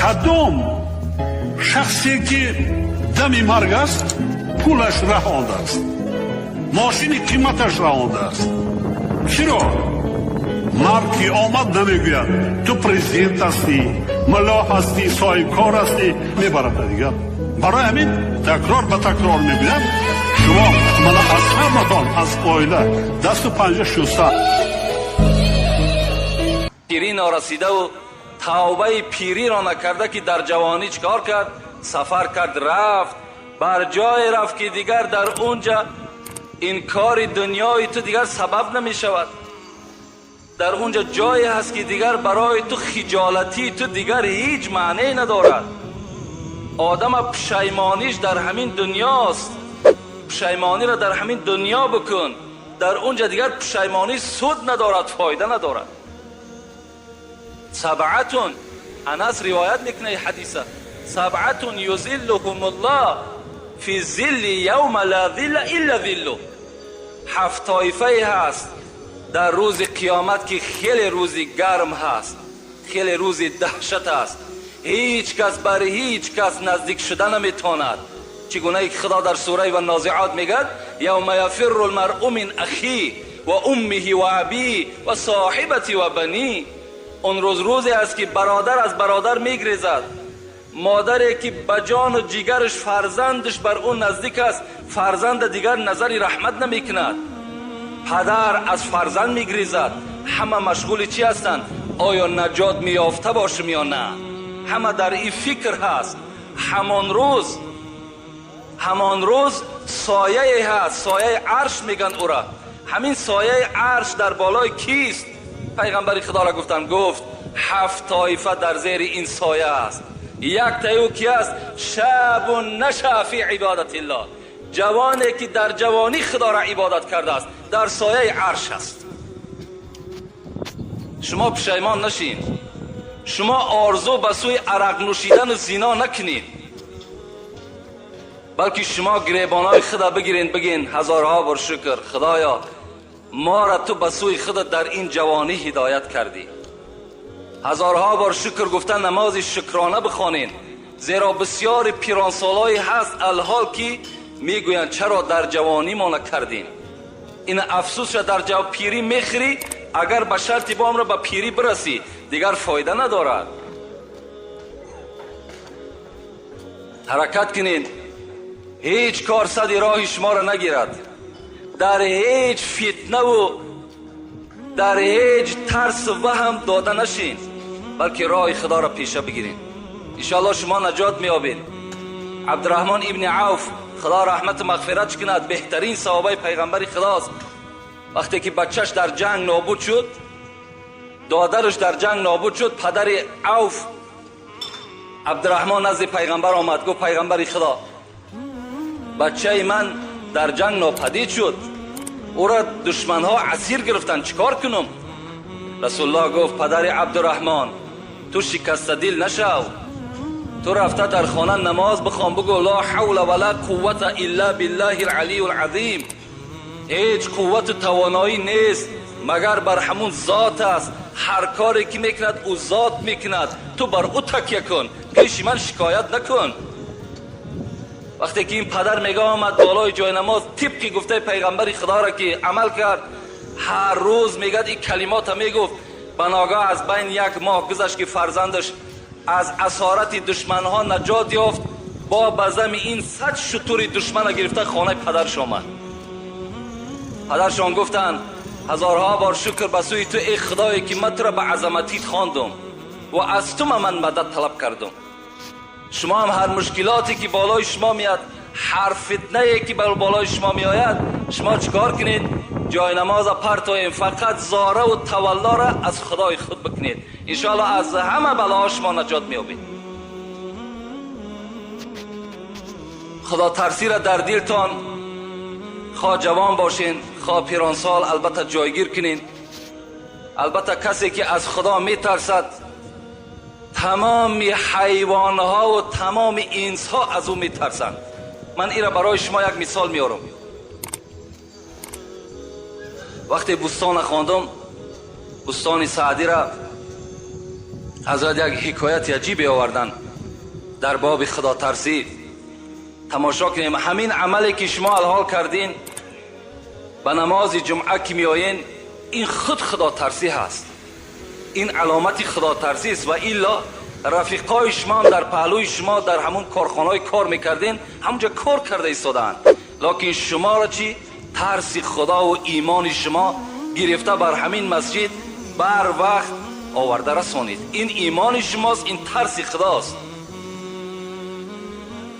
کدام شخصی که دمی مرگ است پولش رهانده است، ماشین قیمتش رهانده است. چرا مرد که آمد نمیگوید تو پرزیدنت هستی، ملا هستی، صاحب کار هستی، میبرد دیگر. برای همین تکرار به تکرار میگویم شما ملا از همتان از اویله دست و پنجه شسته پیری نارسیده و توبه پیری را نکرده که در جوانی چکار کرد؟ سفر کرد، رفت بر جای رفت که دیگر در اونجا این کار دنیای تو دیگر سبب نمی شود. در اونجا جایی هست که دیگر برای تو خجالتی تو دیگر هیچ معنی ندارد. آدم پشیمانیش در همین دنیاست. پشیمانی را در همین دنیا بکن، در اونجا دیگر پشیمانی سود ندارد، فایده ندارد. سبعتون، انس روایت میکنه حدیثه، سبعتون یظلهم الله فی ظل یوم لا ظل الا ظله. 7 طایفه هست در روز قیامت که خیلی روزی گرم هست، خیلی روزی دهشت هست، هیچ کس بر هیچ کس نزدیک شدن نمیتواند. چگونه که خدا در سوره و نازعات میگه یوم یفر المرء من اخی و امه و ابی و صاحبتی و بنی. اون روز روزی است که برادر از برادر میگریزد، مادری که به جان و جیگرش فرزندش بر اون نزدیک است فرزند دیگر نظری رحمت نمیکند، پدر از فرزند میگریزد. همه مشغول چی هستند؟ آیا نجات میافته باشم یا نه؟ همه در این فکر هست. همان روز سایه هست، سایه عرش میگن او را. همین سایه عرش در بالای کیست؟ پیغمبر خدا را گفت 7 طایفه در زیر این سایه است. یک تایو کی است؟ شاب نشأ فی عبادت الله، جوانی که در جوانی خدا را عبادت کرده است، در سایه عرش است. شما پشیمان نشین، شما آرزو به سوی عرق نوشیدن و زنا نکنید، بلکه شما گریبانای خدا بگیرین، بگین هزارها بار شکر خدایا ما را تو به سوی خودت در این جوانی هدایت کردی. هزارها بار شکر گفتن، نماز شکرانه بخوانین، زیرا بسیار پیرانسالایی هست الحال که میگویند چرا در جوانی ما نکردیم. این افسوس را در پیری میخری، اگر به شرطی با را به پیری برسی دیگر فایده ندارد. حرکت کنین، هیچ کار صد راه شما را نگیرد، در هیچ فتنه و در هیچ ترس و وهم داده نشین، بلکه راه خدا را پیشه بگیرین، انشاءالله شما نجات میابین. عبدالرحمن ابن عوف خدا رحمت و مغفرت کند، بهترین صحابه پیغمبر خداست. وقتی که بچهش در جنگ نابود شد، دادرش در جنگ نابود شد، پدر عوف عبدالرحمن نزد پیغمبر آمد، گفت پیغمبر خدا بچه من در جنگ ناپدید شد، او را دشمن ها اسیر گرفتن، چیکار کنم؟ رسول الله گفت پدر عبدالرحمن تو شکست دل نشو، تو رفته در خانه نماز بخوان، بگو لا حول ولا قوت الا بالله العلی العظیم، هیچ قوت و توانایی نیست مگر بر همون ذات است، هر کاری که میکند او ذات میکند، تو بر او تکیه کن، پیش من شکایت نکن. وقتی که این پدر میگه آمد بالای جای نماز، طبق گفته پیغمبر خدا را که عمل کرد، هر روز میگه این کلمات میگفت، بناگاه از بین 1 ماه گذشت که فرزندش از اسارت دشمن ها نجات یافت، با بزم این 100 شتر دشمن گرفته خانه پدرش آمد. پدرشان گفتن هزارها بار شکر به سوی تو ای خدایی که من تو را به عظمتیت خواندم و از تو من مدد طلب کردم. شما هم هر مشکلاتی که بالای شما میاد، هر فتنه‌ای که بالای شما میآید، شما چیکار کنید؟ جای نماز پرتوین، فقط زاره و تولا را از خدای خود بکنید، انشاءالله از همه بلاها شما نجات میابید. خدا ترسی را در دلتان، خواه جوان باشین خواه پیرانسال، البته جایگیر کنین. البته کسی که از خدا میترسد، تمام حیوانها و تمام انسها از او میترسند. من این را برای شما یک مثال میارم. وقتی بستان خواندم، بستان سعدی را، حضرت یک حکایت عجیبی آوردن در باب خدا ترسی. تماشا کنیم. همین عملی که شما الحال کردین به نماز جمعه که میآیین، این خود خدا ترسی هست، این علامت خدا ترسی است. و الا رفیقای شما در پهلوی شما در همون کارخانه‌های کار میکردین، همونجا کار کرده ایستادند، لکن شما را چی؟ ترس خدا و ایمان شما گرفته بر همین مسجد بر وقت آورده رسانید. این ایمان شماست، این ترس خداست.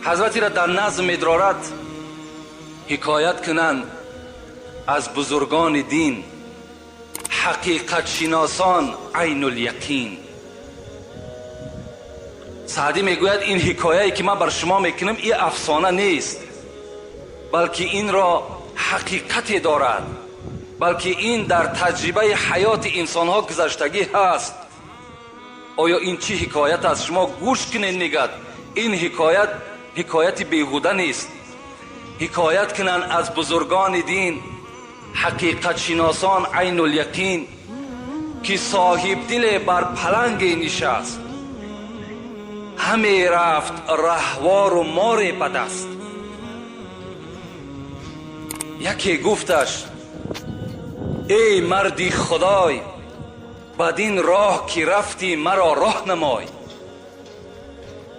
حضرتی را در نظم ادرارت حکایت کنند از بزرگان دین، حقیقت شناسان عین الیقین. سعدی میگوید این حکایه‌ای که من بر شما میکنم این افسانه نیست، بلکه این را حقیقتی دارد، بلکه این در تجربه حیات انسانها گذشتگی هست. آیا این چی حکایت است؟ شما گوش کنین. میگد این حکایت بیهوده نیست. حکایت کنن از بزرگان دین، حقیقت شناسان عین الیقین، که صاحب دل بر پلنگ نشست، همه رفت رهوار و مار به دست. یکی گفتش ای مردی خدای، بدین راه که رفتی مرا راه نمای.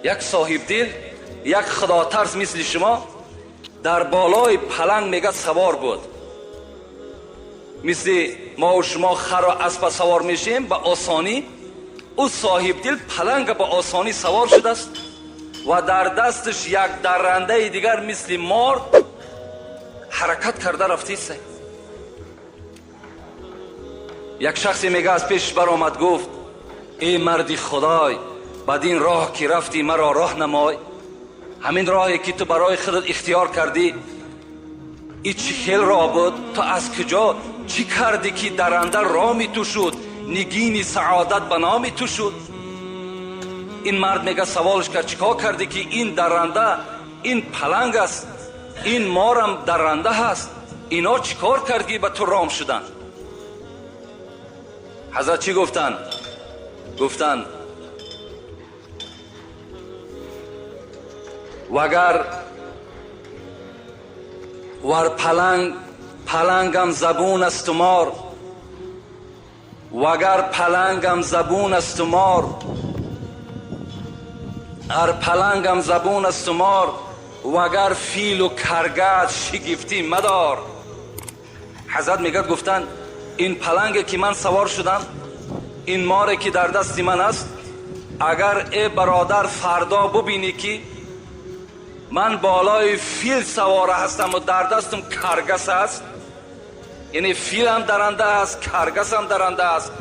یک صاحب دل، یک خدا ترس مثل شما در بالای پلنگ میگه سوار بود. مثل ما و شما خر و اسب سوار میشیم به آسانی، او صاحب دل پلنگ به آسانی سوار شده است و در دستش یک درنده دیگر مثل مار حرکت کرده رفته است. یک شخصی میگه از پیش برآمد گفت ای مردی خدای، بدین راه که رفتی مرا راه نمای. همین راهی که تو برای خودت اختیار کردی، این چه خیل راه بود؟ تو از کجا چی کردی که درنده رامی تو شد، نگین سعادت به نامی تو شد؟ این مرد میگه سوالش کرد چیکار کردی که این درنده، این پلنگ است، این مارم درنده هست، اینا چیکار کردی به تو رام شدن؟ حضرت چی گفتن؟ گفتن وگر ور پلنگم زبون است و مار، وگر پلنگم زبون است و مار، ار پلنگم زبون است و مار، وگر فیل و کرگد شگفتی مدار. حضرت میگه گفتن این پلنگی که من سوار شدم، این ماری که در دست من است، اگر ای برادر فردا ببینی که من بالای فیل سواره هستم و در دستم کرگس است، یعنی فیل هم درنده است، کرگس هم درنده است،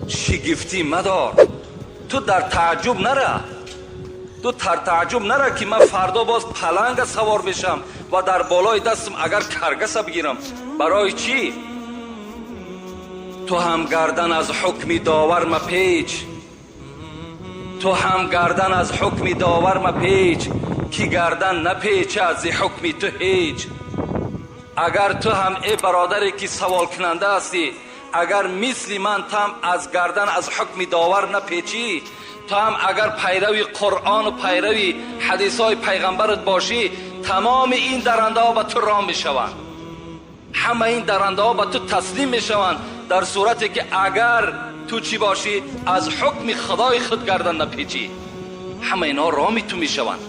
شگفتی مدار. تو در تعجب نره، تو در تعجب نره که من فردا باز پلنگ سوار بشم و در بالای دستم اگر کرگس بگیرم. برای چی؟ تو هم گردن از حکم داور مپیچ، تو هم گردن از حکم داور مپیچ، که گردن نپیچه از حکم تو هیچ. اگر تو هم ای برادری که سوال کننده هستی، اگر مثل من تم از گردن از حکم داور نپیچی، تو هم اگر پیروی قرآن و پیروی حدیث های پیغمبرت باشی، تمام این درنده ها به تو رام میشوند، همه این درنده ها به تو تسلیم میشوند، در صورتی که اگر تو چی باشی؟ از حکم خدای خود گردن نپیچی، همه اینا رامی تو میشوند.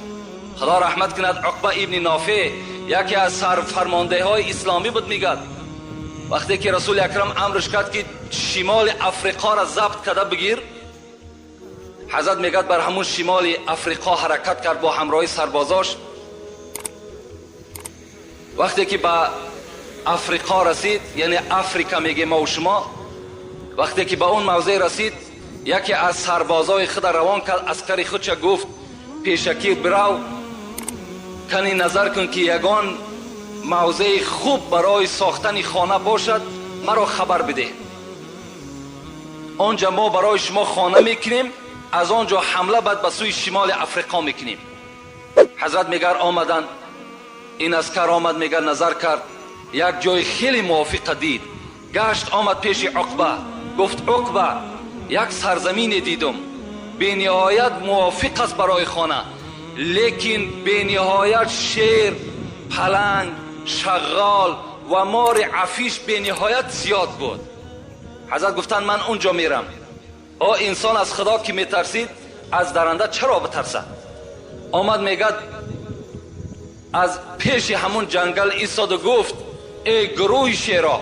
خدا رحمت کند عقبه ابن نافع یکی از سرفرمانده های اسلامی بود. میگد وقتی که رسول اکرم امرش کرد که شمال افریقا را ضبط کرده بگیر، حضرت میگد بر همون شمال افریقا حرکت کرد با همراه سربازاش. وقتی که به افریقا رسید، یعنی افریقا میگه ما و شما، وقتی که به اون موضع رسید، یکی از سربازای خود روان کرد، عسکری خودش گفت پیشکی برو کنی نظر کن که یگان موضع خوب برای ساختن خانه باشد مرا خبر بده، آنجا ما برای شما خانه میکنیم، از آنجا حمله بعد به سوی شمال افریقا میکنیم. حضرت میگر آمدن، این عسکر آمد میگر نظر کرد، یک جای خیلی موافق دید، گشت آمد پیش عقبه، گفت عقبه یک سرزمین دیدم به نهایت موافق است برای خانه، لیکن به نهایت شیر، پلنگ، شغال و مار عفیش به نهایت زیاد بود. حضرت گفتند من اونجا میرم. انسان از خدا که میترسید از درنده چرا بترسد؟ آمد میگد از پیش همون جنگل ایستاد و گفت ای گروه شیرا،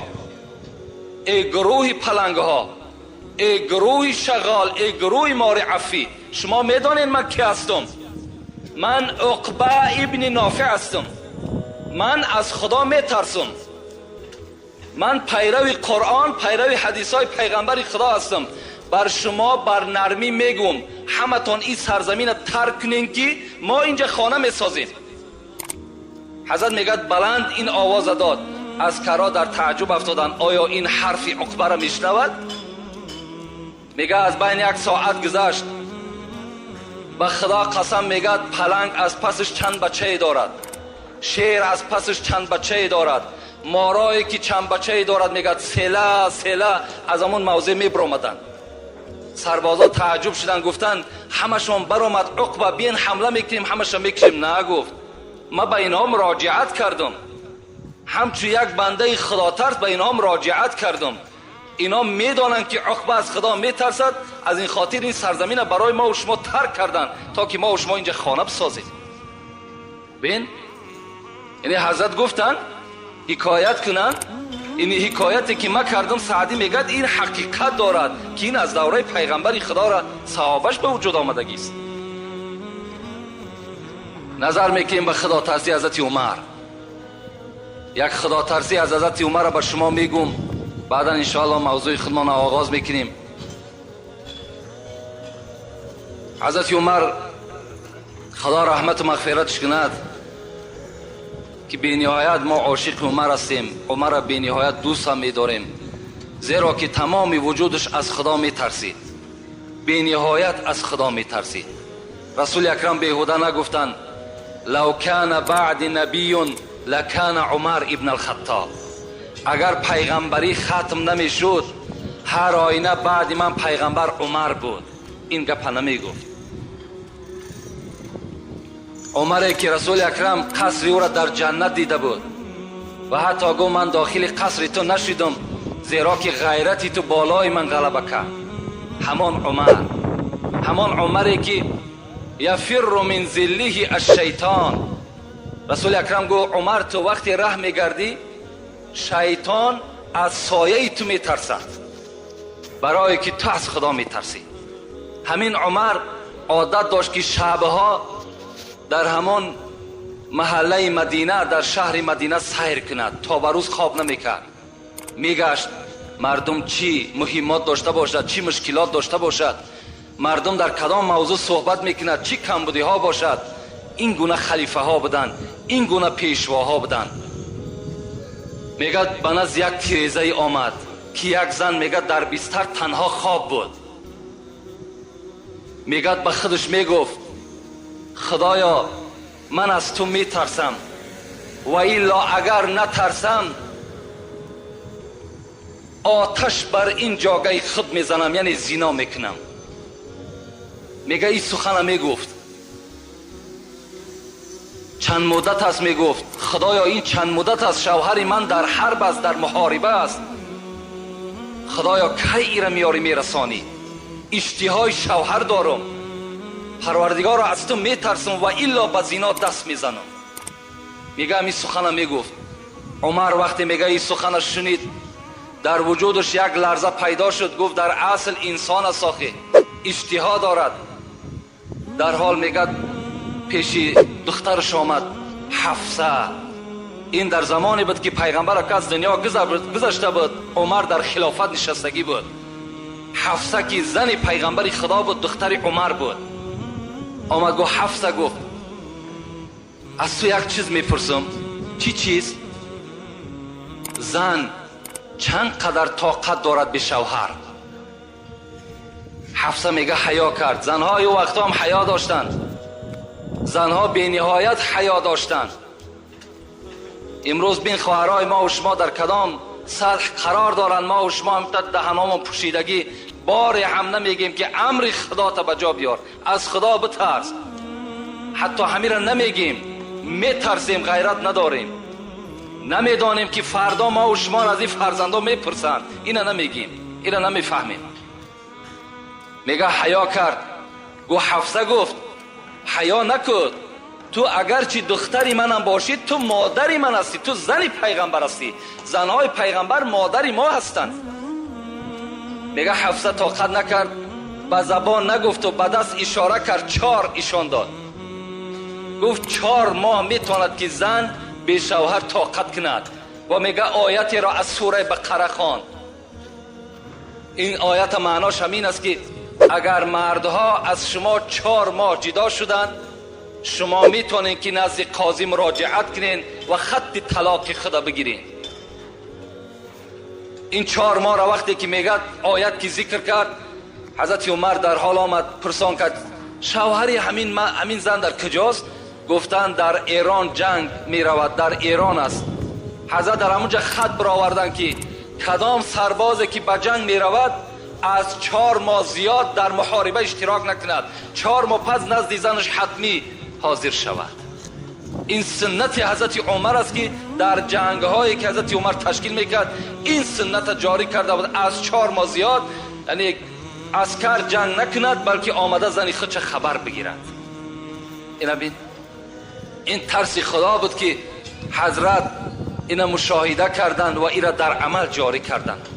ای گروه پلنگ ها، ای گروه شغال، ای گروه مار عفی، شما میدانید من کی هستم؟ من عقبه ابن نافع هستم. من از خدا میترسم. من پیرو قرآن، پیرو حدیث های پیغمبر خدا هستم. بر شما بر نرمی میگم همه تان این سرزمین ترک کنین که ما اینجا خانه میسازیم. حضرت میگد بلند این آواز داد. از کرا در تعجب افتادن آیا این حرف عقبه را میشنود؟ میگه از بین یک ساعت گذشت. به خدا قسم میگد پلنگ از پسش چند بچه دارد، شیر از پسش چند بچه دارد، مارایی که چند بچه دارد میگد سله سله از همون موضع میبرامدن. سربازا تعجب شدن، گفتن همشون برآمد عقبه بین حمله میکنیم همشون میکشیم. نه گفت من به اینها مراجعت کردم، همچون یک بنده خدا ترس به اینها مراجعت کردم. اینا میدانن که عقبه از خدا میترسد، از این خاطر این سرزمین برای ما و شما ترک کردن تا که ما و شما اینجا خانه بسازیم. بین یعنی حضرت گفتن حکایت کنن. این حکایتی که من کردم سعدی میگد این حقیقت دارد که این از دوره پیغمبر خدا را صحابش به وجود آمدگی است. نظر میکنیم به خدا ترسی حضرت عمر. یک خدا ترسی از حضرت عمر را به شما میگم، بعدا انشاءالله موضوع خودمان آغاز میکنیم. حضرت عمر خدا رحمت و مغفرتش کند که به نهایت ما عاشق عمر هستیم. عمر را به نهایت دوست هم می‌داریم، زیرا که تمام وجودش از خدا میترسید، به نهایت از خدا میترسید. رسول اکرم بیهوده نگفتند لو کان بعد نبی لکان عمر ابن الخطاب. اگر پیغمبری ختم نمیشد هر آینه بعد من پیغمبر عمر بود. این گپ نمیگفت. عمری که رسول اکرم قصر او را در جنت دیده بود و حتی گفت من داخل قصر تو نشدم زیرا که غیرتی تو بالای من غلبه کرد. همان عمری که یفر من ذله الشیطان. رسول اکرم گفت عمر تو وقتی ره میگردی شیطان از سایه تو میترسد برای که تو از خدا میترسی. همین عمر عادت داشت که شبها در همان محله مدینه، در شهر مدینه سیر کند، تا به روز خواب نمیکرد. میگشت مردم چی مهمات داشته باشد، چی مشکلات داشته باشد، مردم در کدام موضوع صحبت میکند، چی کمبودی ها باشد، این گونه خلیفه ها بودن، این گونه پیشواها بودن. میگد به نزد یک تیریزه آمد که یک زن میگد در بستر تنها خواب بود. میگد به خودش میگفت خدایا من از تو میترسم و الا اگر نترسم آتش بر این جاگه خود میزنم، یعنی زنا میکنم. میگه این سخن میگفت چند مدت است، میگفت خدایا این چند مدت است شوهر من در حرب است، در محاربه است. خدایا کی ایره میاری میرسانی؟ اشتهای شوهر دارم، پروردگار از تو میترسم و الا به زنا دست میزنم. میگه این سخن میگفت. عمر وقتی میگه این سخن شنید در وجودش یک لرزه پیدا شد. گفت در اصل انسان است آخه، اشتها دارد. در حال میگه پیش دخترش آمد حفصه. این در زمانی بود که پیغمبر که از دنیا گذشته بود، عمر در خلافت نشستگی بود. حفصه که زن پیغمبر خدا بود، دختر عمر بود. آمد گفت حفصه، گفت از تو یک چیز میپرسم. چی چیز؟ زن چند قدر طاقت دارد به شوهر؟ حفصه میگه حیا کرد. زنها یه وقتا هم حیا داشتند، زنها به نهایت حیا داشتند. امروز بین خواهرای ما و شما در کدام سطح قرار دارن. ما و شما هم دهنامون پوشیدگی باری هم نمیگیم که امر خدا تا بجا بیار، از خدا بترس. حتی همین را نمیگیم، میترسیم، غیرت نداریم، نمیدانیم که فردا ما و شما از این فرزندا میپرسند. اینا نمیگیم، اینا نمیفهمیم. میگه حیا کرد. گو حفصه گفت حیا نکن، تو اگرچه دختری منم باشی تو مادری من هستی، تو زنی پیغمبر هستی، زنهای پیغمبر مادری ما هستند. میگه حفصه طاقت نکرد، به زبان نگفت و به دست اشاره کرد، 4 ایشان داد. گفت 4 ماه میتواند که زن به شوهر طاقت کند. و میگه آیتی را از سوره بقره خواند. این آیت معناش همین است که اگر مردها از شما 4 ماه جدا شدند، شما میتونین که نزد قاضی مراجعت کنین و خط طلاق خدا بگیرین. این 4 ماه را وقتی که میگه آیت که ذکر کرد، حضرت عمر در حال آمد پرسان کرد شوهری همین زن در کجاست؟ گفتند در ایران جنگ میرود، در ایران است. حضرت در همونجا خط برآوردن که کدام سربازی که به جنگ میرود از 4 ماه زیاد در محاربه اشتراک نکند، 4 ماه پس نزد زنش حتمی حاضر شود. این سنت حضرت عمر است که در جنگ هایی که حضرت عمر تشکیل میکرد این سنت جاری کرده بود، از 4 ماه زیاد یعنی عسکر جنگ نکند بلکه آمده زنی خودش خبر بگیرد. اینا بین این ترس خدا بود که حضرت اینا مشاهده کردند و اینا در عمل جاری کردند.